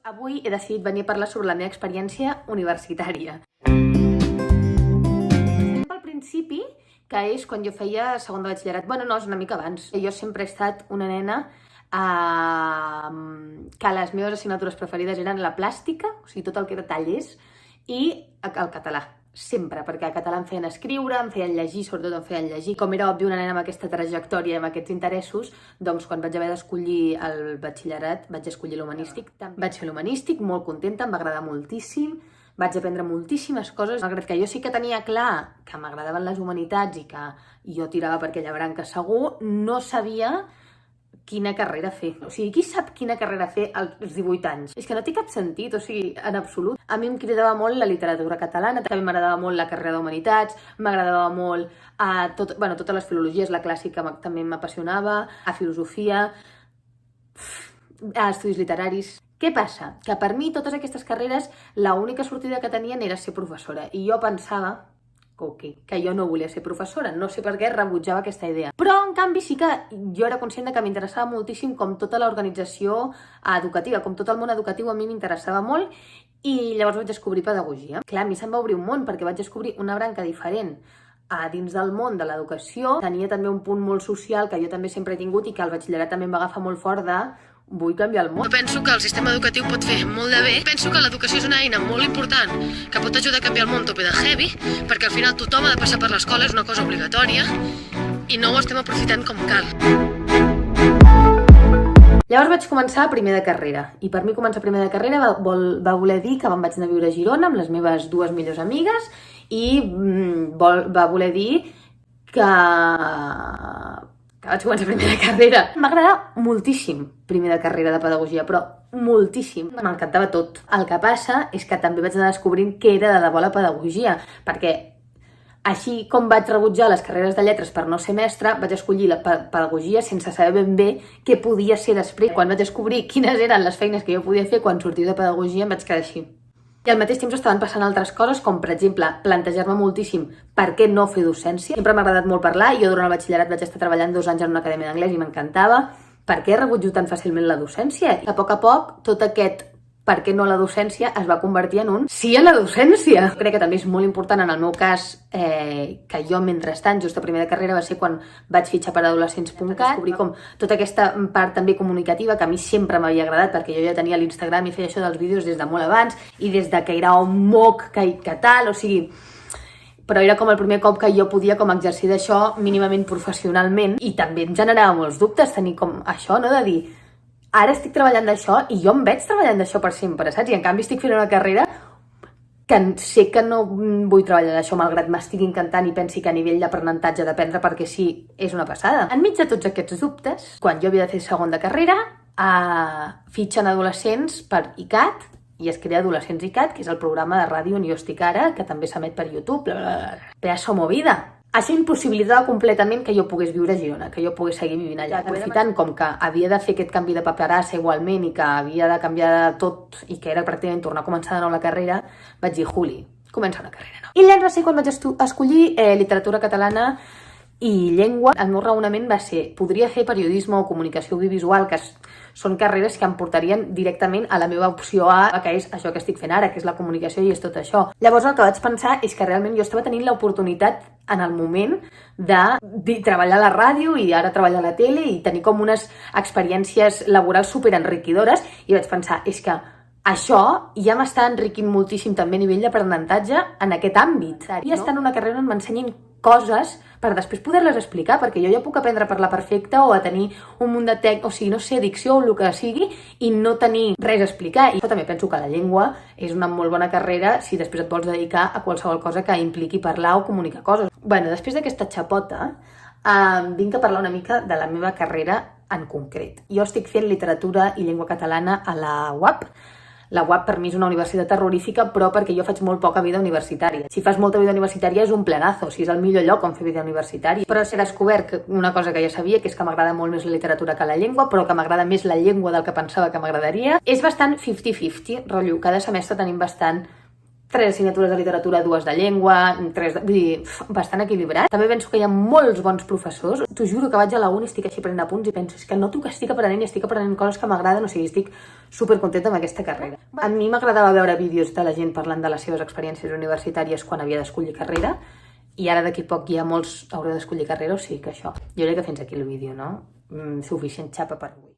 Avui he decidit venir a parlar sobre la meva experiència universitària. Estem pel principi, que és quan jo feia segon de batxillerat. Bueno, no, és una mica abans. Jo sempre he estat una nena que les meves assignatures preferides eren la plàstica, o sigui, tot el que era tallers, i el català. Sempre, perquè el català em feien escriure, em feien llegir, sobretot em feien llegir. Com era òbvi, una nena amb aquesta trajectòria i amb aquests interessos, doncs quan vaig haver d'escollir el batxillerat vaig escollir l'humanístic. Vaig fer l'humanístic, molt contenta, em va agradar moltíssim, vaig aprendre moltíssimes coses, malgrat que jo sí que tenia clar que m'agradaven les humanitats i que jo tirava per aquella branca segur, no sabia quina carrera fer. O sigui, qui sap quina carrera fer als 18 anys? És que no té cap sentit, o sigui, en absolut. A mi em cridava molt la literatura catalana, també m'agradava molt la carrera d'Humanitats, m'agradava molt totes les filologies, la clàssica també m'apassionava, a filosofia, a estudis literaris. Què passa? Que per mi totes aquestes carreres l'única sortida que tenien era ser professora i jo pensava que jo no volia ser professora, no sé per què rebutjava aquesta idea. Però, en canvi, sí que jo era conscient que m'interessava moltíssim com tota l'organització educativa, com tot el món educatiu a mi m'interessava molt i llavors vaig descobrir pedagogia. Clar, a mi se'm va obrir un món perquè vaig descobrir una branca diferent dins del món de l'educació. Tenia també un punt molt social que jo també sempre he tingut i que el batxillerat també em va agafar molt fort de vull canviar el món. Jo penso que el sistema educatiu pot fer molt de bé. Penso que l'educació és una eina molt important que pot ajudar a canviar el món tope de heavy, perquè al final tothom ha de passar per l'escola, és una cosa obligatòria, i no ho estem aprofitant com cal. Llavors vaig començar primer de carrera, i per mi començar primer de carrera va voler dir que me'n vaig anar a viure a Girona amb les meves dues millors amigues i va voler dir que vaig començar primer de carrera. M'agradava moltíssim primer de carrera de pedagogia, però moltíssim. M'encantava tot. El que passa és que també vaig anar descobrint què era de debò la pedagogia, perquè així com vaig rebutjar les carreres de lletres per no ser mestra, vaig escollir la pedagogia sense saber ben bé què podia ser després. Quan vaig descobrir quines eren les feines que jo podia fer quan sortia de pedagogia, em vaig quedar així. I al mateix temps estaven passant altres coses, com per exemple plantejar-me moltíssim per què no fer docència. Sempre m'ha agradat molt parlar i jo durant el batxillerat vaig estar treballant 2 anys en una acadèmia d'anglès i m'encantava. Per què rebutjo tan fàcilment la docència? I a poc, tot aquest per què no la docència es va convertir en un sí a la docència. Crec que també és molt important en el meu cas que jo, mentrestant, just a primer de carrera va ser quan vaig fitxar per adolescents.cat, descobrir com tota aquesta part també comunicativa que a mi sempre m'havia agradat perquè jo ja tenia l'Instagram i feia això dels vídeos des de molt abans i des de que era un moc que tal, o sigui... Però era com el primer cop que jo podia com exercir d'això mínimament professionalment i també em generava molts dubtes tenir com això, no? De dir, ara estic treballant d'això i jo em veig treballant d'això per sempre, saps? I en canvi estic fent una carrera que sé que no vull treballar d'això malgrat m'estigui encantant i pensi que a nivell d'aprenentatge d'aprendre perquè sí, és una passada. Enmig de tots aquests dubtes, quan jo havia de fer segon de carrera, fitxen adolescents per ICAT, i es crea Adolescents ICAT, que és el programa de ràdio on jo estic ara, que també s'emet per YouTube, pedazo movida. Això impossibilitava completament que jo pogués viure a Girona, que jo pogués seguir vivint allà. Aprofitant com que havia de fer aquest canvi de paperassa igualment i que havia de canviar de tot i que era pràcticament tornar a començar de nou la carrera, vaig dir, Juli, comença una carrera nova. I llavors va ser quan vaig escollir literatura catalana i llengua. El meu raonament va ser, podria fer periodisme o comunicació audiovisual, que són carreres que em portarien directament a la meva opció A, que és això que estic fent ara, que és la comunicació i és tot això. Llavors el que vaig pensar és que realment jo estava tenint l'oportunitat en el moment de treballar a la ràdio i ara treballar a la tele i tenir com unes experiències laborals superenriquidores i vaig pensar, és que això ja m'està enriquint moltíssim també a nivell d'aprenentatge en aquest àmbit. I estar en una carrera on m'ensenyin coses per després poder-les explicar, perquè jo ja puc aprendre a parlar perfecte o a tenir un munt de o sigui, no sé, dicció o el que sigui, i no tenir res a explicar. I jo també penso que la llengua és una molt bona carrera si després et vols dedicar a qualsevol cosa que impliqui parlar o comunicar coses. Bueno, després d'aquesta xapota, vinc a parlar una mica de la meva carrera en concret. Jo estic fent literatura i llengua catalana a la UAP. La UAP per mi és una universitat terrorífica, però perquè jo faig molt poca vida universitària. Si fas molta vida universitària és un planazo, o sigui, és el millor lloc on fer vida universitària. Però he descobert una cosa que ja sabia, que és que m'agrada molt més la literatura que la llengua, però que m'agrada més la llengua del que pensava que m'agradaria. És bastant 50-50, rotllo, cada semestre tenim bastant 3 assignatures de literatura, 2 de llengua, 3 de... Vull dir, bastant equilibrat. També penso que hi ha molts bons professors. T'ho juro que vaig a la uni, estic així prenent apunts i penso, és que noto que estic aprenent i estic aprenent coses que m'agraden, o sigui, estic supercontenta amb aquesta carrera. A mi m'agradava veure vídeos de la gent parlant de les seves experiències universitàries quan havia d'escollir carrera, i ara d'aquí poc ja molts haureu d'escollir carrera, o sigui que això. Jo crec que fins aquí el vídeo, no? Suficient xapa per avui.